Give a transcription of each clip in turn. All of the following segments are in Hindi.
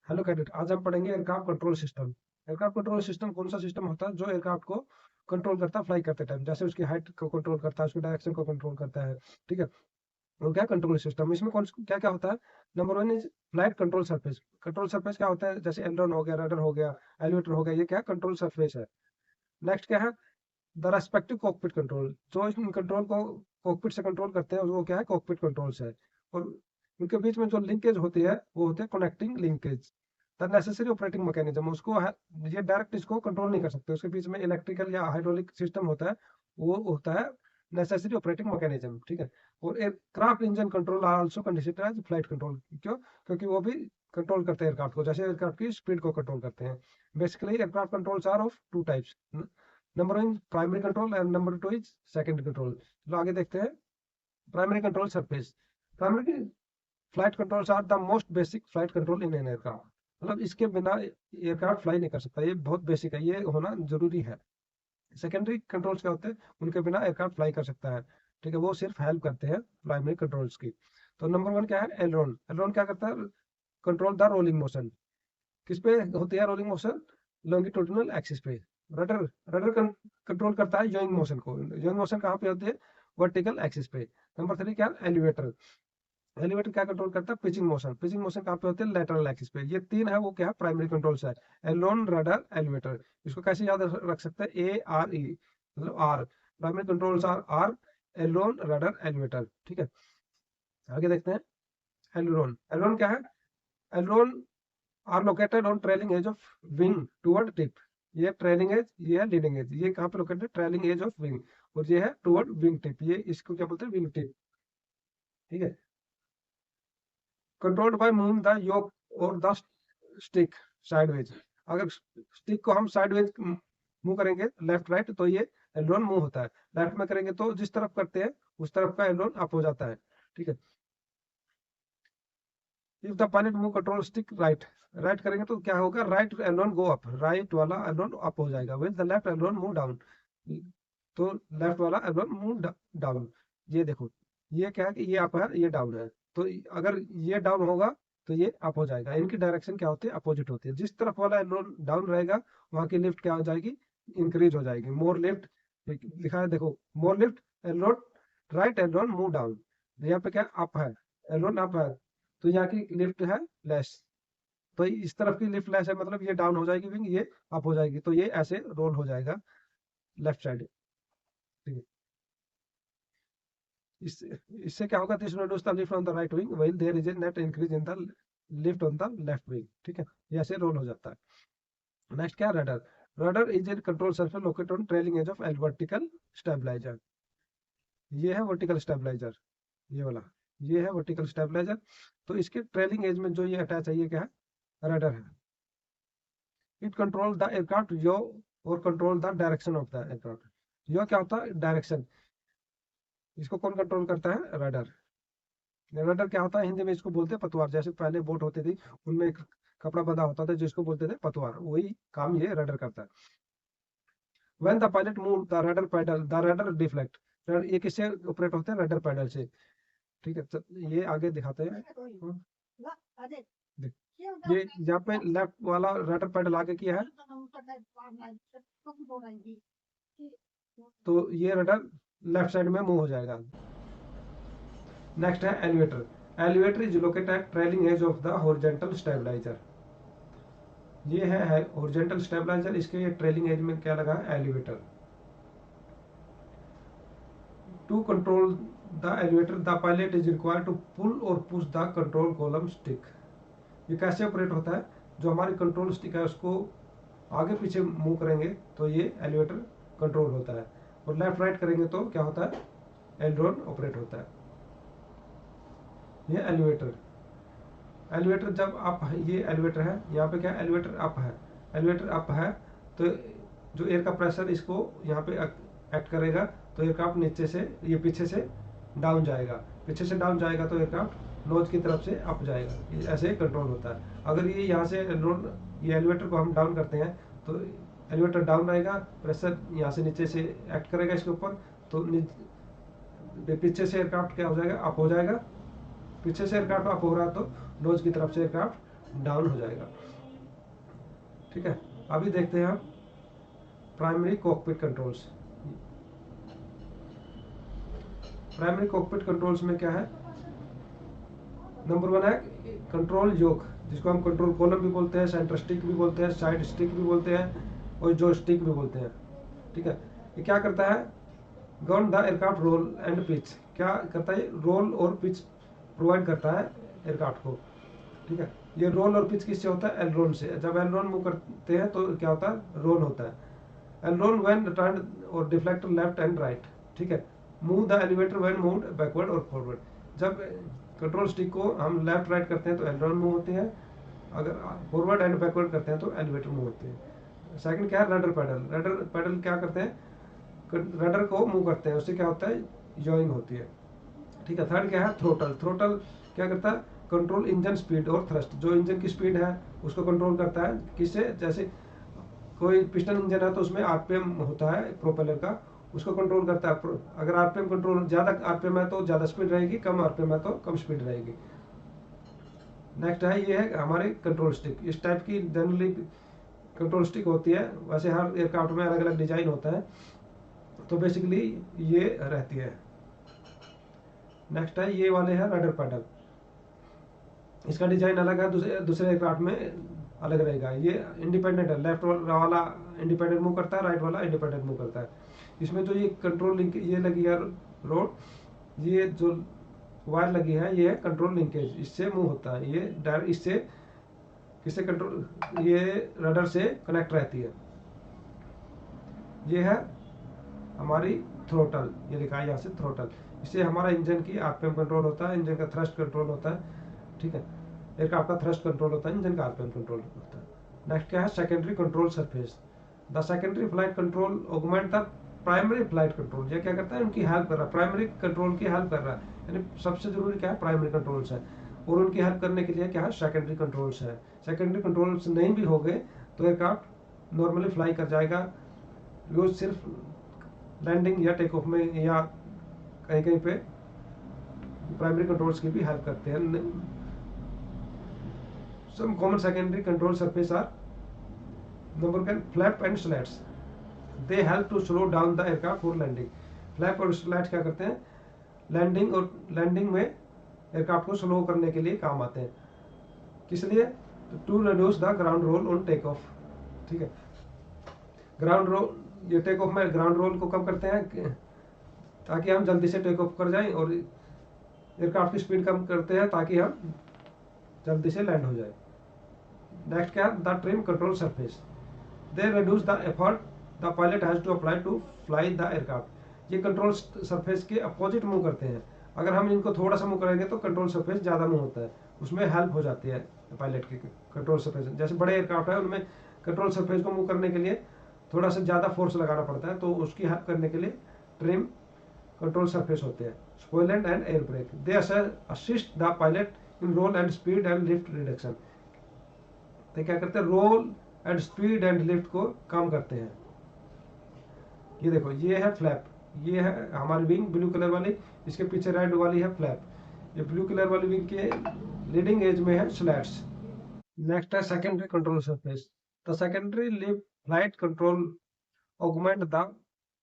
हेलो कैडेट, आज हम पढ़ेंगे aircraft control system. Aircraft control system कौन सा सिस्टम होता है जो एयरक्राफ्ट को कंट्रोल करता है फ्लाई करते टाइम, जैसे उसकी हाइट को कंट्रोल करता है, उसकी डायरेक्शन को कंट्रोल करता है। ठीक है, वो क्या कंट्रोल सिस्टम, इसमें कौन क्या क्या होता है। Number one is flight control surface. Control surface क्या होता है, जैसे एलरॉन हो गया, रडर हो गया, एलिवेटर हो गया, ये क्या कंट्रोल सरफेस है। नेक्स्ट क्या है, द रेस्पेक्टिव कॉकपिट कंट्रोल, जो इस कंट्रोल को कॉकपिट से कंट्रोल करते हैं वो क्या है, कॉकपिट कंट्रोल्स है। और उनके बीच में जो लिंकेज होती है वो होते हैं connecting linkage. The necessary operating mechanism, उसको ये डायरेक्ट इसको कंट्रोल नहीं कर सकते, उसके बीच में इलेक्ट्रिकल या हाइड्रोलिक सिस्टम होता है, वो होता है नेसेसरी ऑपरेटिंग मैकेनिज्म। ठीक है, और aircraft engine control are also considered as flight control. क्यों? क्योंकि वो भी कंट्रोल करते हैं एयरक्राफ्ट को, जैसे एयरक्राफ्ट की स्पीड को कंट्रोल करते हैं। Basically aircraft controls are of two types. Number one primary control and number two is secondary control. चलो आगे देखते हैं। Primary control surface. Primary flight controls are the most basic flight control in an aircraft. मतलब इसके बिना एयरक्राफ्ट फ्लाई नहीं कर सकता, ये बहुत बेसिक है, ये होना जरूरी है। सेकेंडरी कंट्रोल्स क्या होते हैं, उनके बिना एयरक्राफ्ट फ्लाई कर सकता है। ठीक है, वो सिर्फ हेल्प करते हैं प्राइमरी कंट्रोल्स की। तो नंबर वन क्या है, एलरॉन। एलरॉन क्या करता है, कंट्रोल द रोलिंग मोशन। किस पे होती है रोलिंग मोशन, लॉन्गिट्यूडिनल एक्सिस पे। रडर, रडर कंट्रोल करता है योइंग मोशन को। योइंग मोशन कहाँ पे होती है, वर्टिकल एक्सिस पे। नंबर थ्री क्या, एलिवेटर। एलिवेटर क्या कंट्रोल करता है, पिचिंग मोशन। पिचिंग मोशन कहाँ पे होती है, लेटरल एक्सिस पे। ये तीन है वो क्या है, प्राइमरी कंट्रोल्स है, एलोन, रडर, एलिवेटर। इसको कैसे याद रख सकते हैं, ए आर ई, मतलब R. Primary controls are R, aileron, rudder, elevator. ठीक है, आगे देखते हैं। एलोन, एलोन क्या है, aileron are located on trailing edge of wing toward tip. ये ट्रेलिंग एज, ये है लीडिंग एज। ये कहाँ पे लोकेटेड है, ट्रेलिंग एज ऑफ विंग, और ये है टुवर्ड विंग टिप, ये इसको क्या बोलते हैं, विंग टिप। ठीक है, कंट्रोल्ड बाय मूविंग द योक और द स्टिक साइडवेज। अगर स्टिक को हम साइडवेज मूव करेंगे लेफ्ट राइट तो ये एलोन मूव होता है, लेफ्ट में करेंगे तो जिस तरफ करते हैं उस तरफ का एलोन अप हो जाता है। ठीक है, if the pilot move control stick right, right करेंगे तो क्या होगा, right aileron go up, right वाला एलोन अप हो जाएगा। When the left aileron move down, तो लेफ्ट वाला एलोन मूव डाउन। ये देखो, ये क्या है कि ये अप है, ये डाउन है। तो अगर ये डाउन होगा तो ये अप हो जाएगा। इनकी डायरेक्शन क्या होती है, अपोजिट होती है। जिस तरफ वाला एलोन डाउन रहेगा वहां की लिफ्ट क्या हो जाएगी, इंक्रीज हो जाएगी। मोर लिफ्ट लिखा है, देखो, more lift aileron, right aileron move down. यहाँ पे क्या अप है, एलोन अप है, तो यहाँ की लिफ्ट है लेस। तो इस तरफ की लिफ्ट लेस है, मतलब ये डाउन हो जाएगी विंग, ये अप हो जाएगी, तो ये ऐसे रोल हो जाएगा लेफ्ट साइड। ठीक है, इससे इससे क्या होगा, this reduce the lift on the right wing while there is a net increase in the lift on the left wing. ठीक है, ये ऐसे रोल हो जाता है। नेक्स्ट क्या है, rudder. Rudder is a control surface located on trailing edge of L vertical stabiliser. ये है वर्टिकल स्टेबलाइजर, ये वाला, ये है वर्टिकल स्टेबलाइजर। तो इसके ट्रेलिंग एज में जो ये अटैच है, ये क्या है, रडर है। It control the aircraft yaw, और control the direction of the aircraft. Yaw क्या होता है, डायरेक्शन। इसको कौन कंट्रोल करता है, रडर। रडर क्या होता है, हिंदी में इसको बोलते हैं पतवार। जैसे पहले बोट होती थी, उनमें एक कपड़ा बंधा होता था जिसको बोलते थे पतवार, वही काम ये रडर करता है। When the pilot move the rudder pedal, the rudder deflect. ये किससे ऑपरेट होते हैं, रडर पैडल से। ठीक है, तो ये आगे दिखाते हैं। देख, ये यहाँ पे लेफ्ट वाला रडर पैडल आगे किया है, तो ये रडर लेफ्ट साइड में मूव हो जाएगा। नेक्स्ट है elevator. Elevator is located at trailing edge of the horizontal stabiliser. ये है हॉरिजॉन्टल स्टेबलाइजर, इसके ये ट्रेलिंग एज में क्या लगा है, elevator. To control the elevator the pilot is required to pull or push the control column stick. ये कैसे ऑपरेट होता है, जो हमारी कंट्रोल स्टिक है उसको आगे पीछे मूव करेंगे तो ये एलिवेटर कंट्रोल होता है, और लेफ्ट राइट करेंगे तो क्या होता है, एलरॉन ऑपरेट होता है। ये एलिवेटर, एलिवेटर जब अप, ये एलिवेटर है, यहाँ पे क्या एलिवेटर अप है। एलिवेटर अप है तो जो एयर का प्रेशर इसको यहाँ पे एक्ट करेगा, तो एयरक्राफ्ट नीचे से, ये पीछे से डाउन जाएगा। पीछे से डाउन जाएगा तो एयरक्राफ्ट नोज की तरफ से अप जाएगा, ऐसे कंट्रोल होता है। अगर ये यहाँ से ये एलिवेटर को हम डाउन करते हैं तो एलिवेटर डाउन रहेगा, प्रेशर यहाँ से नीचे से एक्ट करेगा इसके ऊपर, तो पीछे से एयरक्राफ्ट क्या हो जाएगा, अप हो जाएगा। पीछे से एयरक्राफ्ट अप हो रहा है तो नोज की तरफ से एयरक्राफ्ट डाउन हो जाएगा। ठीक है, अभी देखते हैं हम primary cockpit controls. Primary cockpit controls में क्या है, नंबर 1 है कंट्रोल योक, जिसको हम कंट्रोल कॉलम भी बोलते हैं, सेंटर स्टिक भी बोलते हैं, साइड स्टिक भी बोलते हैं और जो स्टिक भी बोलते हैं। ठीक है, ये क्या करता है, govern the aircraft roll and pitch, क्या करता है, रोल और पिच प्रोवाइड करता है एयरक्राफ्ट को। ठीक है, ये रोल और पिच किससे होता है, एलरोन से। जब एलरोन मूव करते हैं तो क्या होता है, रोल होता है। एलरोन व्हेन टर्न और डिफ्लेक्टर लेफ्ट एंड राइट। ठीक है, move the elevator when moved backward और फॉरवर्ड। जब कंट्रोल स्टिक को हम लेफ्ट राइट करते हैं तो एलरोन मूव होते हैं, अगर फॉरवर्ड एंड बैकवर्ड करते हैं तो एलिवेटर मूव होते हैं। सेकंड क्या है, रडर पैडल। रडर पैडल क्या करते हैं, रडर को मूव करते हैं, उससे क्या होता है, याइंग होती है। ठीक है, थर्ड क्या है, थ्रोटल। थ्रोटल क्या करता है, कंट्रोल इंजन स्पीड और थ्रस्ट। जो इंजन की स्पीड है उसको कंट्रोल करता है, किससे, जैसे कोई पिस्टन इंजन है तो उसमें आरपीएम होता है प्रोपेलर का, उसको कंट्रोल करता है। अगर आरपीएम कंट्रोल, ज्यादा आरपीएम है तो ज्यादा स्पीड रहेगी, कम आरपीएम है तो कम स्पीड रहेगी। नेक्स्ट है, ये है हमारे कंट्रोल स्टिक। इस टाइप की जनरली कंट्रोल स्टिक होती है, वैसे हर एयरक्राफ्ट में अलग अलग डिजाइन होता है, तो बेसिकली ये रहती है। नेक्स्ट है, ये वाले हैं रडर पैडल। इसका डिजाइन अलग है, दूसरे दूसरे एयरक्राफ्ट में अलग रहेगा। ये इंडिपेंडेंट है, लेफ्ट वाला इंडिपेंडेंट मूव करता है, राइट वाला इंडिपेंडेंट मूव करता है। इसमें जो ये कंट्रोल लिंक ये लगी है रोड, ये जो वायर लगी है ये है कंट्रोल लिंकेज, इससे मूव होता है। ये डायरेक्ट इससे किससे कंट्रोल, ये रडर से कनेक्ट रहती है। ये है हमारी थ्रोटल, ये लिखा है यहाँ से थ्रोटल। इससे हमारा इंजन की आरपीएम कंट्रोल होता है, इंजन का थ्रस्ट कंट्रोल होता है। ठीक है, एयरक्राफ्ट का थ्रस्ट कंट्रोल होता है, इंजन का आरपीएम कंट्रोल होता है। नेक्स्ट क्या है, secondary control surface. The secondary flight control augment the primary flight control. ये क्या करता है, उनकी हेल्प कर रहा है, प्राइमरी कंट्रोल की हेल्प कर रहा है। यानी सबसे जरूरी क्या है, प्राइमरी कंट्रोल्स है, और उनकी हेल्प करने के लिए क्या है, सेकेंडरी कंट्रोल्स है। सेकेंडरी कंट्रोल्स नहीं भी हो गए तो एयरक्राफ्ट नॉर्मली फ्लाई कर जाएगा, वो सिर्फ लैंडिंग या टेक ऑफ में या कहीं कहीं पे प्राइमरी कंट्रोल्स की भी हेल्प करते हैं। Some common secondary control surface are, number 10 flap and slats. They help to slow down the aircraft for landing. Flap और स्लैट्स क्या करते हैं, लैंडिंग में एयरक्राफ्ट को स्लो करने के लिए काम आते हैं। किस लिए, to reduce the ground roll on take off. ठीक है, ग्राउंड रोल, ये टेक ऑफ में ग्राउंड रोल को कम करते हैं ताकि हम जल्दी से टेक ऑफ कर जाएं, और एयरक्राफ्ट की स्पीड कम करते हैं ताकि हम जल्दी से लैंड हो जाए। नेक्स्ट क्या है, the trim control surface. They reduce the effort the pilot has to apply to fly the aircraft. ये कंट्रोल सरफेस के अपोजिट मूव करते हैं। अगर हम इनको थोड़ा सा मूव करेंगे तो कंट्रोल सरफेस ज्यादा मूव होता है, उसमें हेल्प हो जाती है पायलट की। कंट्रोल सरफेस जैसे बड़े एयरक्राफ्ट है उनमें कंट्रोल सरफेस को मूव करने के लिए थोड़ा सा ज्यादा फोर्स लगाना पड़ता है, तो उसकी हेल्प करने के लिए ट्रिम कंट्रोल सरफेस होते हैं। Spoilers and air brake, they assist the pilot in roll and speed and lift reduction. तो क्या करते हैं, roll and speed and lift को कम करते हैं। ये देखो, ये है फ्लैप, ये है हमारी विंग ब्लू कलर वाली, इसके पीछे रेड वाली है फ्लैप। ये ब्लू कलर वाली विंग के लीडिंग एज में है स्लैट्स। नेक्स्ट है secondary control surface. The secondary lift flight control augment the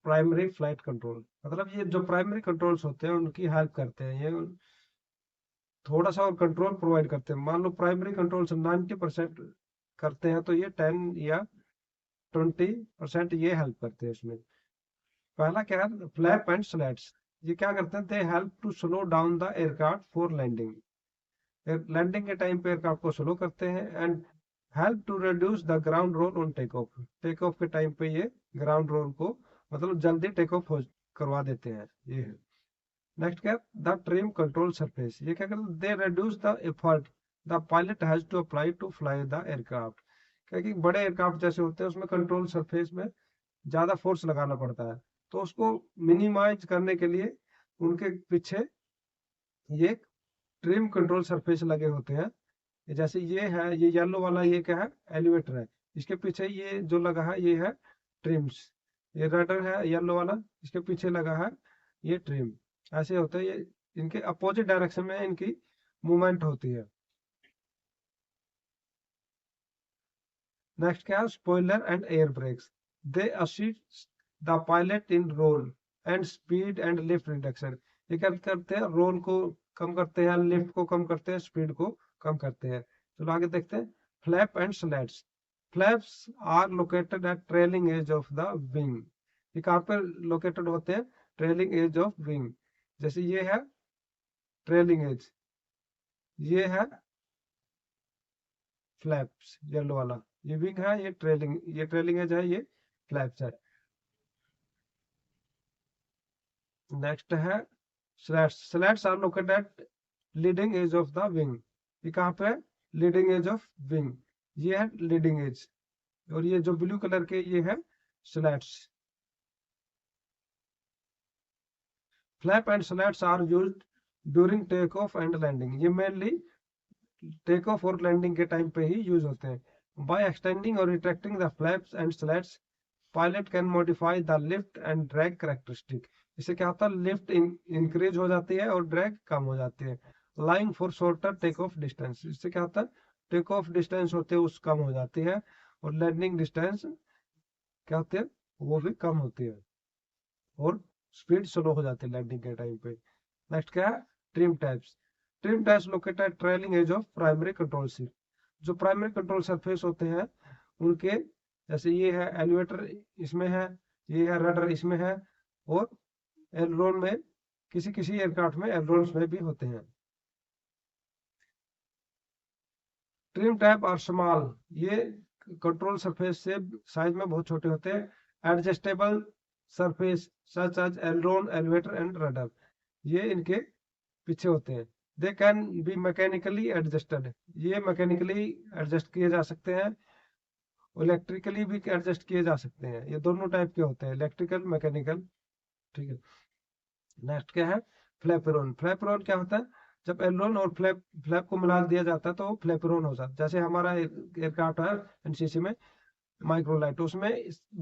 primary flight control. मतलब ये जो प्राइमरी कंट्रोल्स होते हैं उनकी हेल्प करते हैं, ये थोड़ा सा और कंट्रोल प्रोवाइड करते हैं। मान लो प्राइमरी कंट्रोल 90% करते हैं तो ये 10 या 20% ये हेल्प करते हैं इसमें। पहला क्या है, फ्लैप एंड स्लैट्स। ये क्या करते हैं, they help to slow down the aircraft for landing. Landing के टाइम पे एयरक्राफ्ट को स्लो करते हैं, and help to reduce the ground roll on take off. Take off के टाइम पे ये ग्राउंड रोल को मतलब जल्दी टेक ऑफ करवा देते हैं। ये है नेक्स्ट क्या, द ट्रिम कंट्रोल सरफेस। ये क्या करते हैं, they reduce the effort the pilot has to apply to fly the aircraft. क्योंकि बड़े एयरक्राफ्ट जैसे होते हैं उसमें कंट्रोल सरफेस में ज्यादा फोर्स लगाना पड़ता है, तो उसको मिनिमाइज करने के लिए उनके पीछे ये ट्रिम कंट्रोल सरफेस लगे होते हैं। जैसे ये है, ये येलो वाला ये क्या है, एलिवेटर है, इसके पीछे ये जो लगा है ये है ट्रिम्स। ये रडर है येलो वाला, इसके पीछे लगा है ये ट्रिम। ऐसे होते हैं ये, इनके अपोजिट डायरेक्शन में इनकी मूवमेंट होती है। नेक्स्ट क्या है, spoiler and air brakes, they assist the pilot in roll and speed and lift reduction. ये क्या करते हैं, रोल को कम करते हैं, लिफ्ट को कम करते हैं, स्पीड को कम करते हैं। चलो आगे देखते हैं, flap and slats. Flaps are located at trailing edge of the wing. ये कहाँ पर लोकेटेड होते हैं, ट्रेलिंग एज ऑफ विंग। जैसे ये है ट्रेलिंग एज, ये है फ्लैप्स येलो वाला, ये विंग है, ये ट्रेलिंग एज है, ये फ्लैप्स है। नेक्स्ट है slats. Slats are located at leading edge of the wing. ये कहाँ पे है, लीडिंग एज ऑफ विंग, ये है लीडिंग एज। और ये जो ब्लू कलर के ये है slats. Flap and slats are used during take off and landing. ये मेनली टेक ऑफ और लैंडिंग के टाइम पे ही यूज होते हैं। बाय एक्सटेंडिंग और retracting the flaps and slats, pilot can modify the lift and drag characteristic. इससे क्या होता है, लिफ्ट इंक्रीज हो जाती है और ड्रैग कम हो जाती है। Lying for shorter take off distance, इससे क्या होता है, टेक ऑफ डिस्टेंस होते हैं उस कम हो जाती है, और लैंडिंग डिस्टेंस क्या होती है, वो भी कम होती है, और स्पीड स्लो हो जाती है लैंडिंग के टाइम पे। नेक्स्ट क्या है, trim tabs. Trim tabs located trailing edge of primary control seat. जो प्राइमरी कंट्रोल सरफेस होते हैं उनके, जैसे ये है एलिवेटर इसमें है, ये है रडर इसमें है, और एलरोन में, किसी किसी एयरक्राफ्ट में एलरोन्स में भी होते हैं। ट्रिम टैब और स्मॉल, ये कंट्रोल सरफेस से साइज में बहुत छोटे होते हैं। Adjustable surface such as aileron, elevator and rudder, ये इनके पीछे होते हैं। They can be mechanically adjusted, ये मैकेनिकली एडजस्ट किए जा सकते हैं, इलेक्ट्रिकली भी एडजस्ट किए जा सकते हैं। ये दोनों टाइप के होते हैं, इलेक्ट्रिकल मैकेनिकल। ठीक है, नेक्स्ट क्या है, फ्लैपेरोन। फ्लैपेरोन क्या होता है, जब एलोन और फ्लैप फ्लैप को मिला दिया जाता है तो वो फ्लैपेरोन हो जाता है। जैसे हमारा एयरक्राफ्ट है एनसीसी में माइक्रोलाइट, उसमें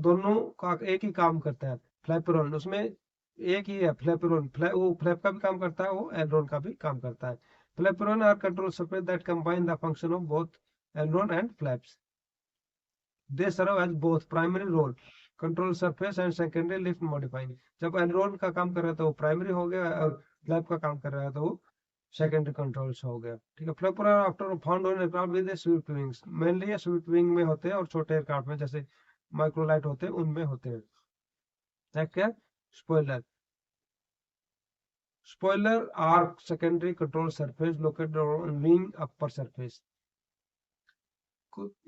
दोनों का एक ही काम करता है, फ्लैपेरोन उसमें एक ही है फ्लैपेरोन, वो फ्लैप का भी काम करता है, वो एलोन का भी काम करता है। Flaperon are control surface that combine the function of both aileron and flaps. They serve as both primary roll control surface and secondary lift modifying. जब एलोन का काम कर रहा था वो प्राइमरी हो गया, और फ्लैप का काम कर रहा था वो सेकेंडरी कंट्रोल्स हो गया। ठीक है, flapper after found on aircraft with swept wings, mainly ये स्वीप्ट विंग में होते हैं, और छोटे एयरक्राफ्ट में जैसे माइक्रोलाइट होते हैं उनमें होते हैं। नेक्स्ट क्या, spoiler. Spoiler are secondary control surface located on wing upper surface.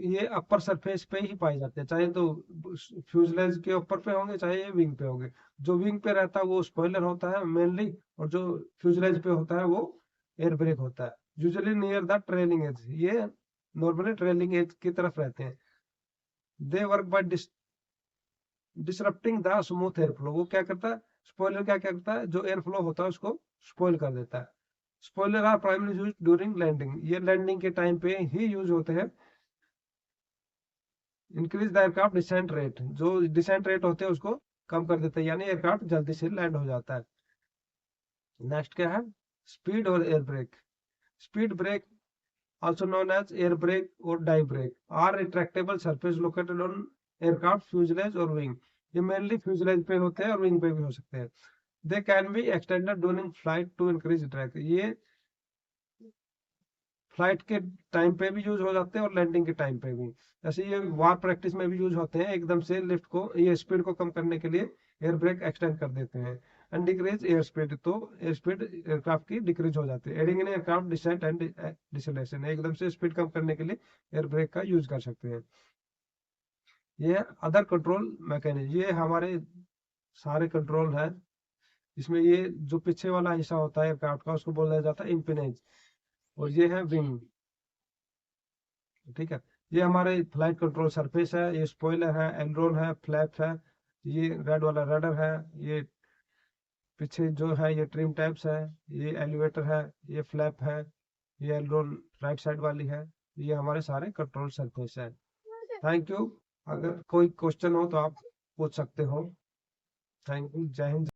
ये अपर सरफेस पे ही पाए जाते हैं, चाहे तो फ्यूजलेज के ऊपर पे होंगे, चाहे ये विंग पे होंगे। जो विंग पे रहता है वो स्पॉइलर होता है मेनली, और जो फ्यूजलेज पे होता है वो एयर ब्रेक होता है। Usually near the trailing edge, ये नॉर्मली ट्रेलिंग एज की तरफ रहते हैं। They work by disrupting the smooth air flow. वो क्या करता है, स्पॉइलर क्या क्या करता है, जो एयर फ्लो होता है उसको स्पॉइल कर देता है। Spoiler are primary use during landing, ये लैंडिंग के टाइम पे ही यूज होते हैं। Increase the aircraft descent rate, जो डिसेंट रेट होते हैं उसको कम कर देते हैं, यानी एयरक्राफ्ट जल्दी से लैंड हो जाता है। नेक्स्ट क्या है, स्पीड और air brake. Speed brake also known as air brake or die brake are retractable surface located on aircraft fuselage or wing। ये mainly fuselage पे होते हैं और wing पे भी हो सकते हैं। they can be extended during flight to increase drag, ये फ्लाइट के टाइम पे भी यूज हो जाते हैं और लैंडिंग के टाइम पे भी। जैसे ये वार प्रैक्टिस में भी यूज होते हैं, एकदम से लिफ्ट को, ये स्पीड को कम करने के लिए एयर ब्रेक एक्सटेंड कर देते हैं। एंड डिक्रीज एयर स्पीड, तो एयर स्पीड एयरक्राफ्ट की डिक्रीज हो जाती है। Aiding in aircraft descent and deceleration, एकदम से स्पीड कम करने के लिए एयर ब्रेक का यूज कर सकते हैं। ये अदर कंट्रोल मैकेनिज्म, ये हमारे सारे कंट्रोल है। इसमें ये जो पीछे वाला हिस्सा होता है एयरक्राफ्ट का उसको बोला जाता है इम्पिनेज, और ये है विंग। ठीक है, ये हमारे फ्लाइट कंट्रोल सरफेस है, ये स्पॉइलर है, एलरोन है, फ्लैप है, ये रेड वाला रडर है, ये पीछे जो है ये ट्रिम टैब्स है, ये एलिवेटर है, ये फ्लैप है, ये एलरोन राइट साइड वाली है। ये हमारे सारे कंट्रोल सरफेस है। थैंक यू, अगर कोई क्वेश्चन हो तो आप पूछ सकते हो। थैंक यू, जय हिंद।